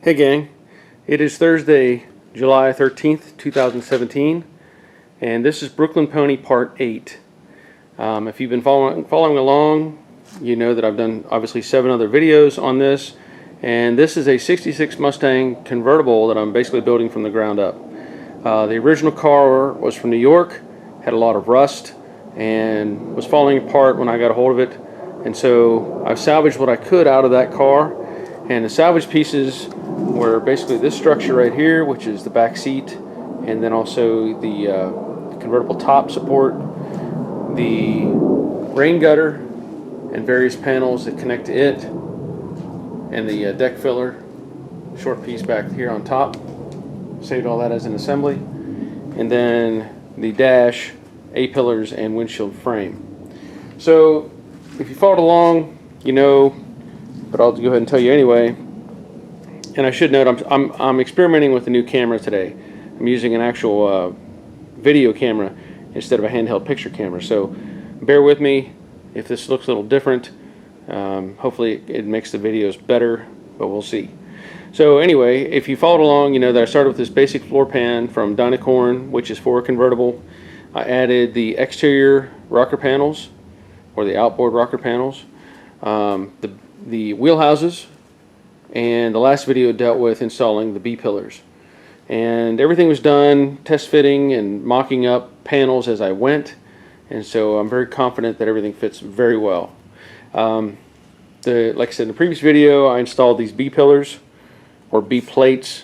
Hey gang, it is Thursday, July 13th, 2017, and this is Brooklyn Pony Part 8. If you've been following along, you know that I've done obviously 7 other videos on this, and this is a 66 Mustang convertible that I'm basically building from the ground up. The original car was from New York, had a lot of rust, and was falling apart when I got a hold of it, and so I've salvaged what I could out of that car. And the salvage pieces were basically this structure right here, which is the back seat, and then also the convertible top support, the rain gutter, and various panels that connect to it, and the deck filler, short piece back here on top. Saved all that as an assembly. And then the dash, A-pillars, and windshield frame. So if you followed along, you know, but I'll go ahead and tell you anyway. And I should note, I'm experimenting with a new camera today. I'm using an actual video camera instead of a handheld picture camera. So bear with me if this looks a little different. Hopefully it makes the videos better, but we'll see. So anyway, if you followed along, you know that I started with this basic floor pan from Dynacorn, which is for a convertible. I added the exterior rocker panels, or the outboard rocker panels, the wheel houses, and the last video dealt with installing the B-pillars. And everything was done, test fitting and mocking up panels as I went, and so I'm very confident that everything fits very well. Like I said in the previous video, I installed these B-pillars, or B-plates.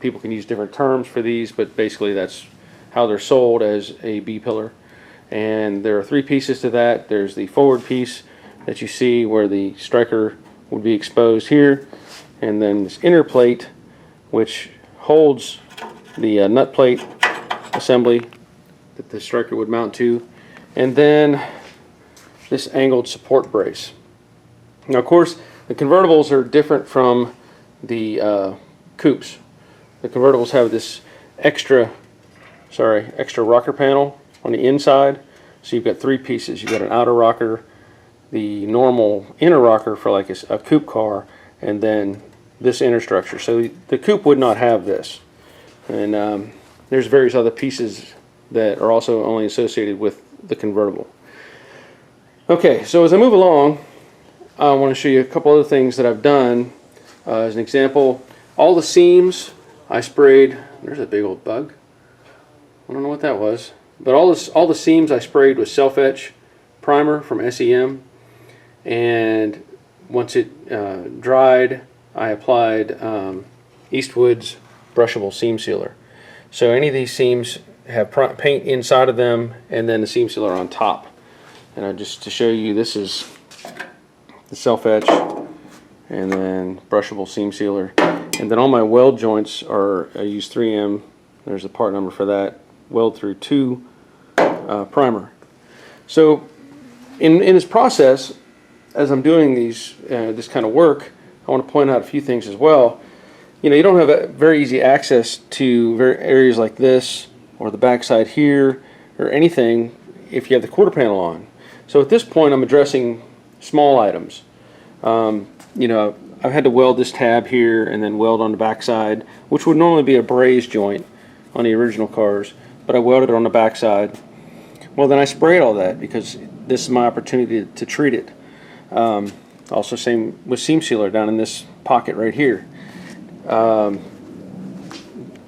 People can use different terms for these, but basically that's how they're sold, as a B-pillar. And there are 3 pieces to that. There's the forward piece that you see where the striker would be exposed here, and then this inner plate which holds the nut plate assembly that the striker would mount to, and then this angled support brace. Now of course the convertibles are different from the coupes. The convertibles have this extra rocker panel on the inside, so you've got 3 pieces. You've got an outer rocker, the normal inner rocker for like a coupe car, and then this inner structure. So the coupe would not have this. And there's various other pieces that are also only associated with the convertible. Okay, so as I move along, I want to show you a couple other things that I've done. As an example, all the seams I sprayed. There's a big old bug. I don't know what that was. But all the seams I sprayed with self-etch primer from SEM. And once it dried, I applied Eastwood's brushable seam sealer. So any of these seams have paint inside of them, and then the seam sealer on top. And just to show you, this is the self-etch, and then brushable seam sealer. And then all my weld joints I use 3M. There's a part number for that. Weld through 2 primer. So in this process, as I'm doing this kind of work, I want to point out a few things as well. You know, you don't have a very easy access to areas like this, or the backside here, or anything if you have the quarter panel on. So at this point I'm addressing small items. You know, I've had to weld this tab here and then weld on the backside, which would normally be a braze joint on the original cars, but I welded it on the backside. Well, then I sprayed all that because this is my opportunity to treat it. Also same with seam sealer down in this pocket right here. The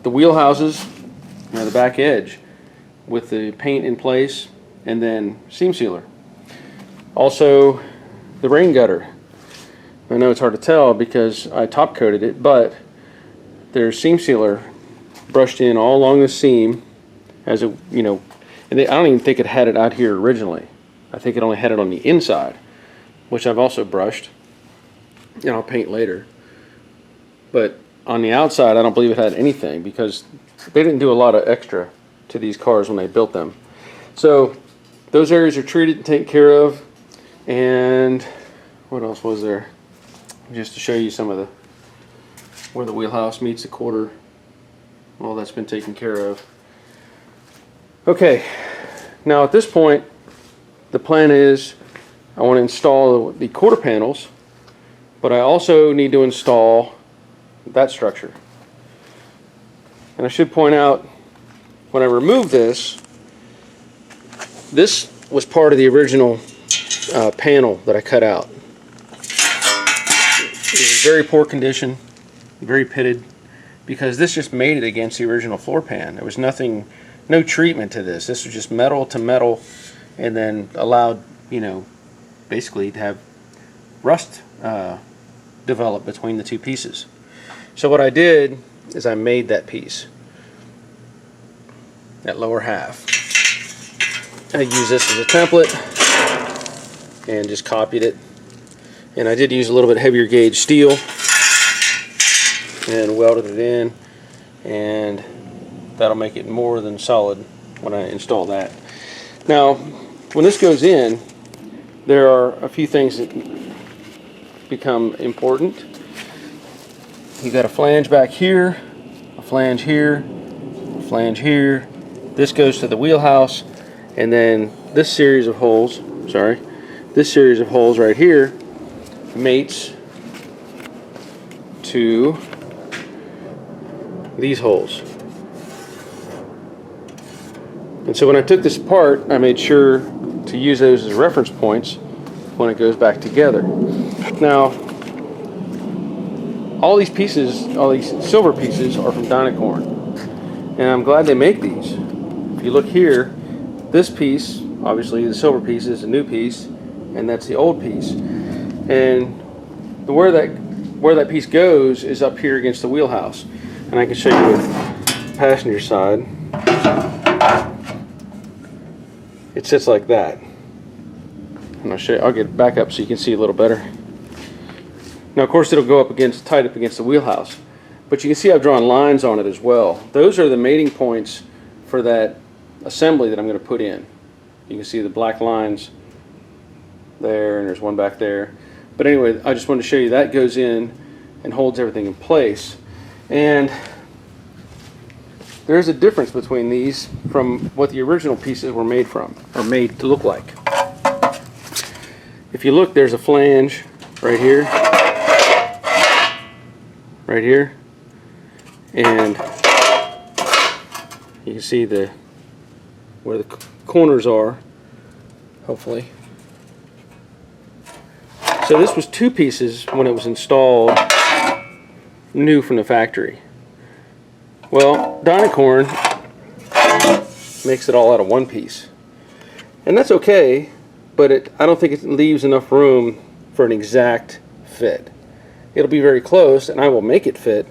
wheel houses, the back edge with the paint in place, and then seam sealer. Also the rain gutter. I know it's hard to tell because I top coated it, but there's seam sealer brushed in all along the seam as a, and I don't even think it had it out here originally. I think it only had it on the inside, which I've also brushed, and I'll paint later. But on the outside, I don't believe it had anything because they didn't do a lot of extra to these cars when they built them. So those areas are treated and taken care of. And what else was there? Just to show you some of where the wheelhouse meets the quarter. All that's been taken care of. Okay, now at this point, the plan is I want to install the quarter panels, but I also need to install that structure. And I should point out, when I removed this, this was part of the original panel that I cut out. It was in very poor condition, very pitted, because this just made it against the original floor pan. There was nothing, no treatment to this. This was just metal to metal, and then allowed, you know, basically to have rust develop between the two pieces. So what I did is I made that piece, that lower half. I used this as a template and just copied it. And I did use a little bit heavier gauge steel and welded it in, and that'll make it more than solid when I install that. Now, when this goes in, there are a few things that become important. You got a flange back here, a flange here, a flange here. This goes to the wheelhouse, and then this series of holes, this series of holes right here mates to these holes. And so when I took this apart, I made sure to use those as reference points when it goes back together. Now, all these pieces, all these silver pieces, are from Dynacorn, and I'm glad they make these. If you look here, this piece, obviously the silver piece, is a new piece, and that's the old piece. And where that piece goes is up here against the wheelhouse, and I can show you with the passenger side. It sits like that. And I'll get it back up so you can see a little better. Now, of course, it'll go up against, tied up against the wheelhouse, but you can see I've drawn lines on it as well. Those are the mating points for that assembly that I'm going to put in. You can see the black lines there, and there's one back there. But anyway, I just wanted to show you that goes in and holds everything in place. And there's a difference between these from what the original pieces were made from, or made to look like. If you look, there's a flange right here, and you can see where the corners are, hopefully. So this was two pieces when it was installed new from the factory. Well, Dynacorn makes it all out of one piece, and that's okay, but I don't think it leaves enough room for an exact fit. It'll be very close, and I will make it fit,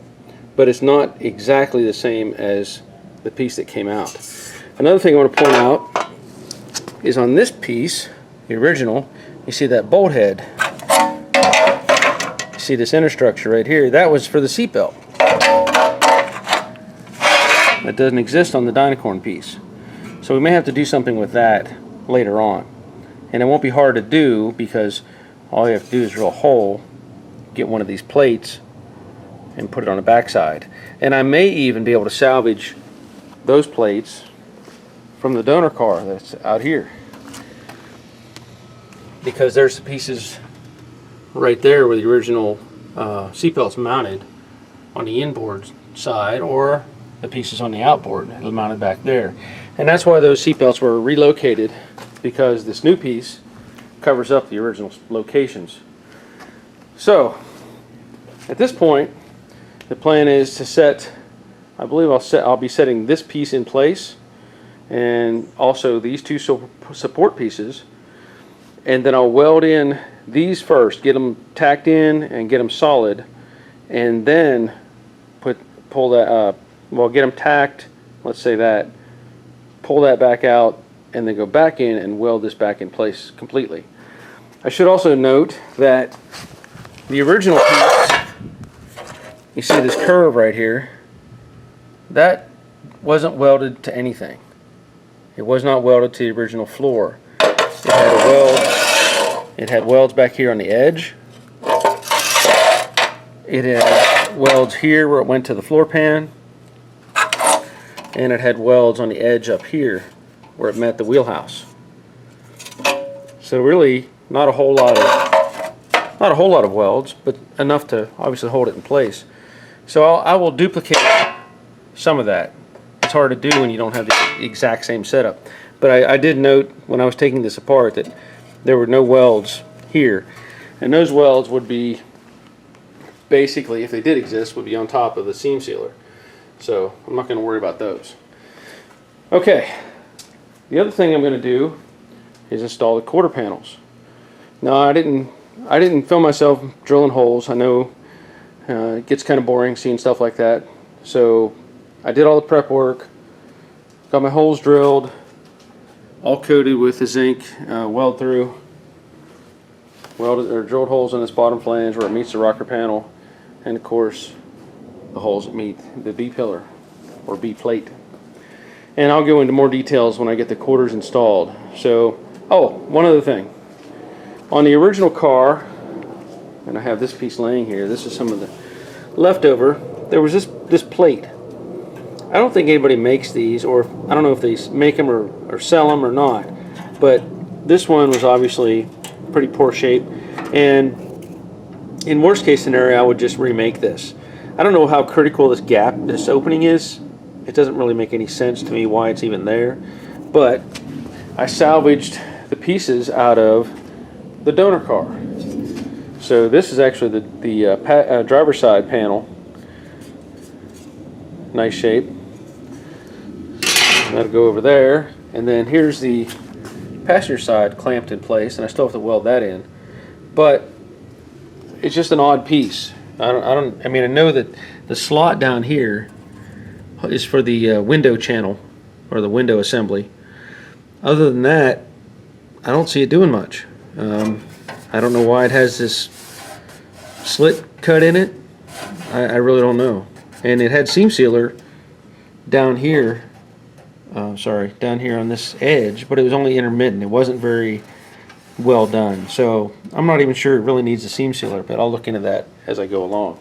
but it's not exactly the same as the piece that came out. Another thing I want to point out is on this piece, the original, you see that bolt head. You see this inner structure right here? That was for the seatbelt. That doesn't exist on the Dynacorn piece. So we may have to do something with that later on. And it won't be hard to do, because all you have to do is drill a hole, get one of these plates, and put it on the backside. And I may even be able to salvage those plates from the donor car that's out here, because there's the pieces right there where the original seatbelt's mounted on the inboard side, or the pieces on the outboard mounted back there. And that's why those seatbelts were relocated, because this new piece covers up the original locations. So at this point, the plan is to set, I believe I'll be setting this piece in place, and also these two support pieces, and then I'll weld in these first, get them tacked in and get them solid, and then pull that get them tacked, let's say that, pull that back out, and then go back in and weld this back in place completely. I should also note that the original piece, you see this curve right here, that wasn't welded to anything. It was not welded to the original floor. It had a weld. It had welds back here on the edge. It had welds here where it went to the floor pan, and it had welds on the edge up here where it met the wheelhouse. So really, not a whole lot of welds, but enough to obviously hold it in place. So I will duplicate some of that. It's hard to do when you don't have the exact same setup. But I did note when I was taking this apart that there were no welds here. And those welds would be basically, if they did exist, would be on top of the seam sealer. So I'm not going to worry about those. Okay, the other thing I'm going to do is install the quarter panels. Now I didn't film myself drilling holes. I know it gets kind of boring seeing stuff like that. So I did all the prep work, got my holes drilled, all coated with the zinc weld through, welded or drilled holes in this bottom flange where it meets the rocker panel, and of course the holes that meet the B pillar or B plate. And I'll go into more details when I get the quarters installed. So, oh, one other thing. On the original car, and I have this piece laying here, this is some of the leftover, there was this plate. I don't think anybody makes these, or I don't know if they make them or sell them or not, but this one was obviously pretty poor shape, and in worst case scenario I would just remake this. I don't know how critical this gap, this opening is. It doesn't really make any sense to me why it's even there, but I salvaged the pieces out of the donor car. So this is actually the driver's side panel. Nice shape. That'll go over there, and then here's the passenger side clamped in place, and I still have to weld that in. But it's just an odd piece. I mean, I know that the slot down here is for the window channel or the window assembly. Other than that, I don't see it doing much. I don't know why it has this slit cut in it. I really don't know. And it had seam sealer down here. Down here on this edge, but it was only intermittent. It wasn't very well done. So I'm not even sure it really needs a seam sealer, but I'll look into that as I go along.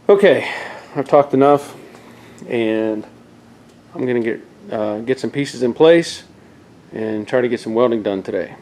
Okay, I've talked enough, and I'm going to get some pieces in place and try to get some welding done today.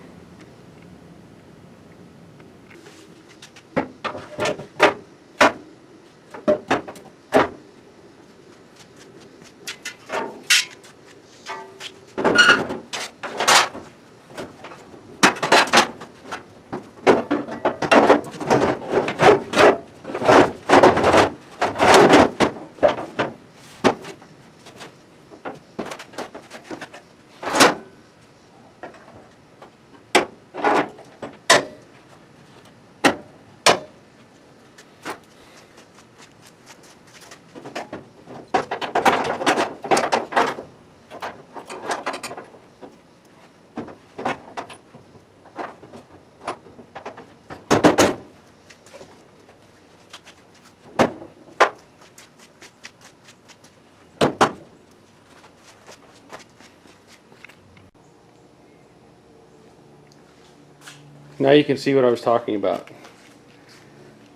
Now you can see what I was talking about.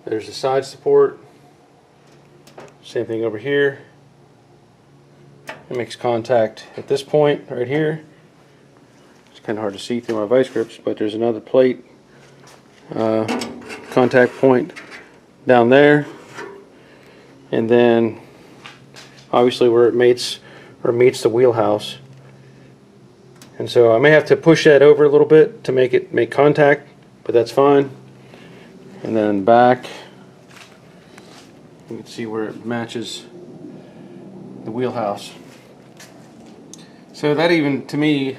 There's the side support. Same thing over here. It makes contact at this point right here. It's kind of hard to see through my vice grips, but there's another plate contact point down there, and then obviously where it meets the wheelhouse. And so I may have to push that over a little bit to make contact, but that's fine. And then back, you can see where it matches the wheelhouse. So that even, to me,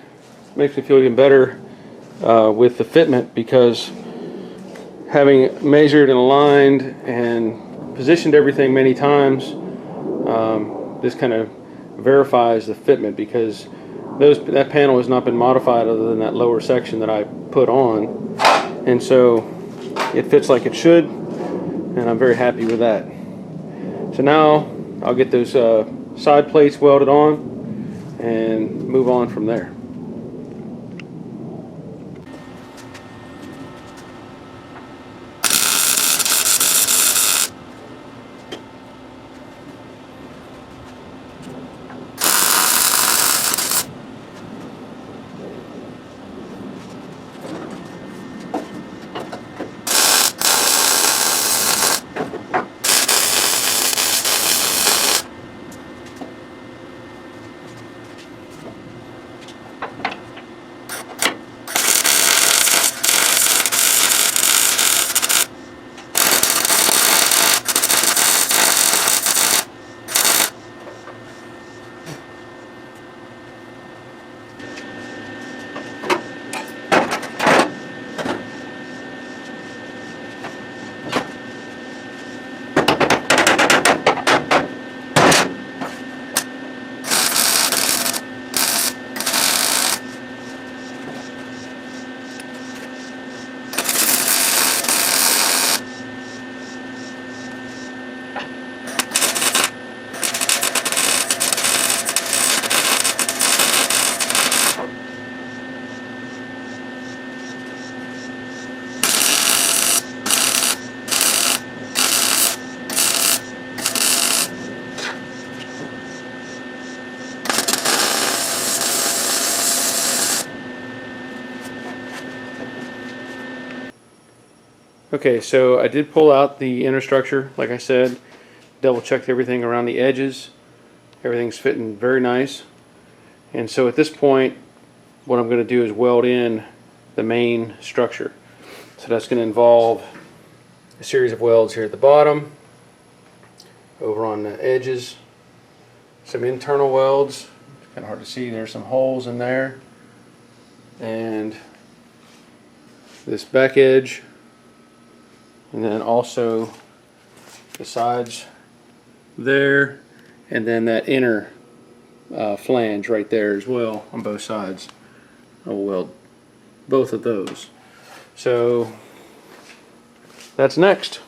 makes me feel even better with the fitment, because having measured and aligned and positioned everything many times, this kind of verifies the fitment, because that panel has not been modified other than that lower section that I put on, and so it fits like it should, and I'm very happy with that. So now I'll get those side plates welded on and move on from there. Okay, so I did pull out the inner structure, like I said, double checked everything around the edges. Everything's fitting very nice. And so at this point, what I'm going to do is weld in the main structure. So that's going to involve a series of welds here at the bottom, over on the edges, some internal welds. It's kind of hard to see, there's some holes in there. And this back edge, and then also the sides there, and then that inner flange right there as well on both sides. I'll weld both of those. So that's next.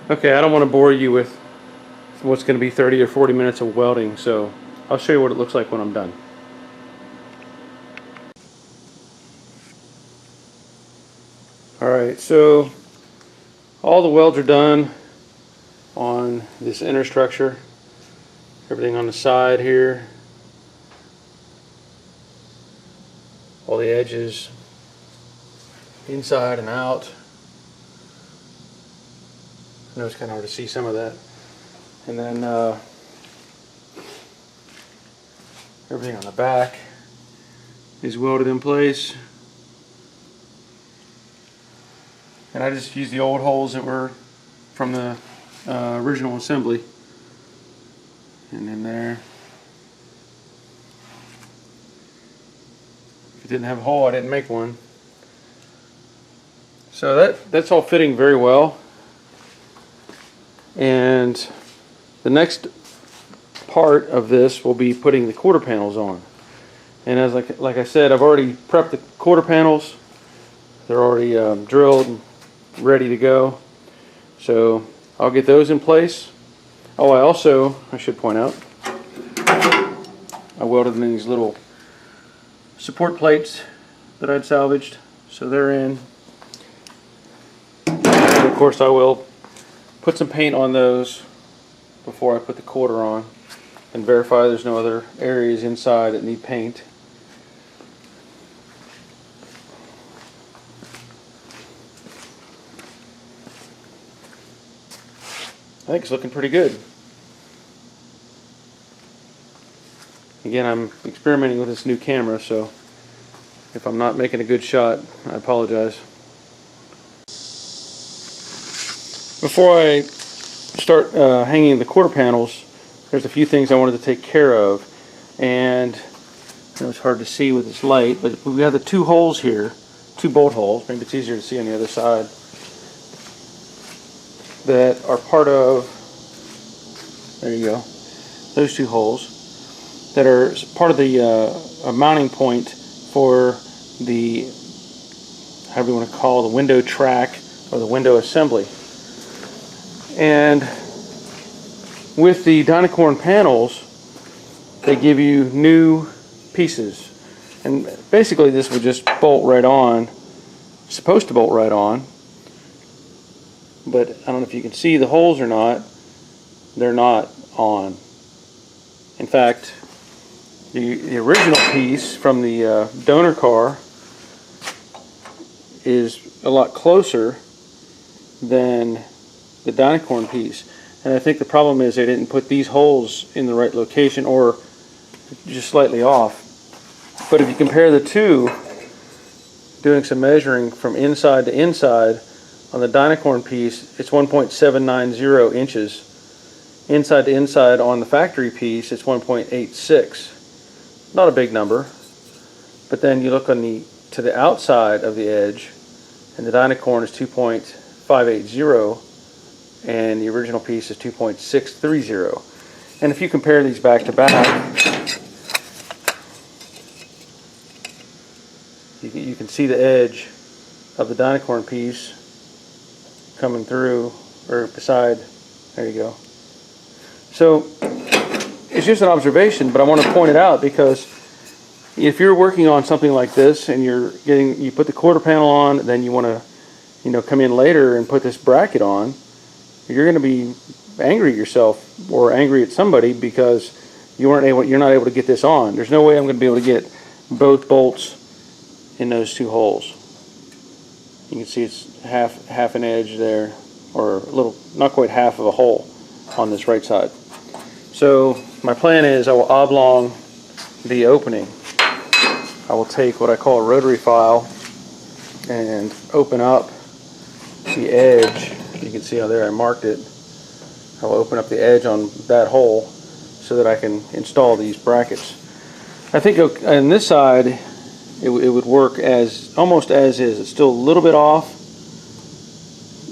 Okay, I don't want to bore you with what's going to be 30 or 40 minutes of welding, so I'll show you what it looks like when I'm done. Alright, so all the welds are done on this inner structure. Everything on the side here. All the edges, inside and out. I know it's kind of hard to see some of that. And then everything on the back is welded in place. And I just used the old holes that were from the original assembly. And in there. If it didn't have a hole, I didn't make one. So that's all fitting very well. And the next part of this will be putting the quarter panels on. And as like I said, I've already prepped the quarter panels. They're already drilled and ready to go. So I'll get those in place. Oh, I should point out, I welded in these little support plates that I'd salvaged. So they're in. And of course I will put some paint on those before I put the quarter on and verify there's no other areas inside that need paint. I think it's looking pretty good. Again, I'm experimenting with this new camera, so If I'm not making a good shot, I apologize. Before I start hanging the quarter panels, there's a few things I wanted to take care of. And I know it's hard to see with this light, but we have the two holes here, two bolt holes, maybe it's easier to see on the other side, that are part of, there you go, those two holes, that are part of the mounting point for the, however you want to call it, the window track or the window assembly. And with the Dynacorn panels, they give you new pieces. And basically this would just bolt right on, supposed to bolt right on, but I don't know if you can see the holes or not. They're not on. In fact, the original piece from the donor car is a lot closer than the Dynacorn piece. And I think the problem is they didn't put these holes in the right location, or just slightly off. But if you compare the two, doing some measuring from inside to inside, on the Dynacorn piece it's 1.790 inches. Inside to inside on the factory piece it's 1.86. Not a big number. But then you look on to the outside of the edge, and the Dynacorn is 2.580 and the original piece is 2.630. And if you compare these back to back, you can see the edge of the Dynacorn piece coming through, or beside, there you go. So it's just an observation, but I want to point it out because if you're working on something like this and you put the quarter panel on, then you want to, come in later and put this bracket on, you're going to be angry at yourself or angry at somebody because you're not able to get this on. There's no way I'm going to be able to get both bolts in those two holes. You can see it's half an edge there, or a little, not quite half of a hole on this right side. So my plan is I will oblong the opening. I will take what I call a rotary file and open up the edge. You can see how there I marked it. I will open up the edge on that hole so that I can install these brackets. I think on this side it would work almost as is. It's still a little bit off,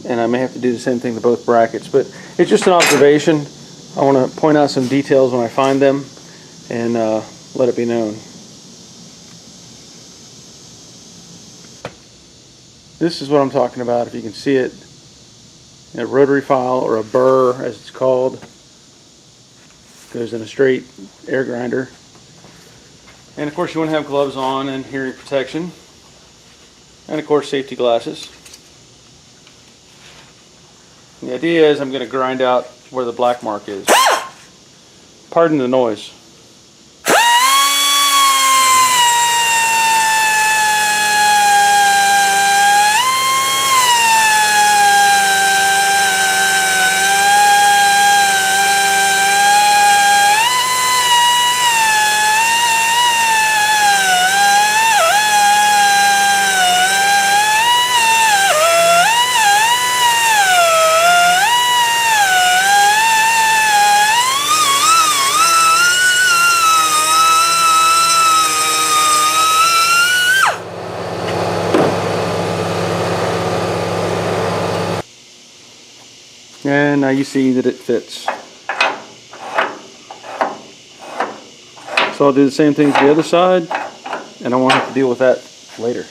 and I may have to do the same thing to both brackets, but it's just an observation. I want to point out some details when I find them and let it be known. This is what I'm talking about. If you can see it, a rotary file, or a burr as it's called, goes in a straight air grinder. And of course you want to have gloves on and hearing protection, and of course safety glasses. And the idea is I'm going to grind out where the black mark is. Pardon the noise. And now you see that it fits. So I'll do the same thing to the other side, and I won't have to deal with that later.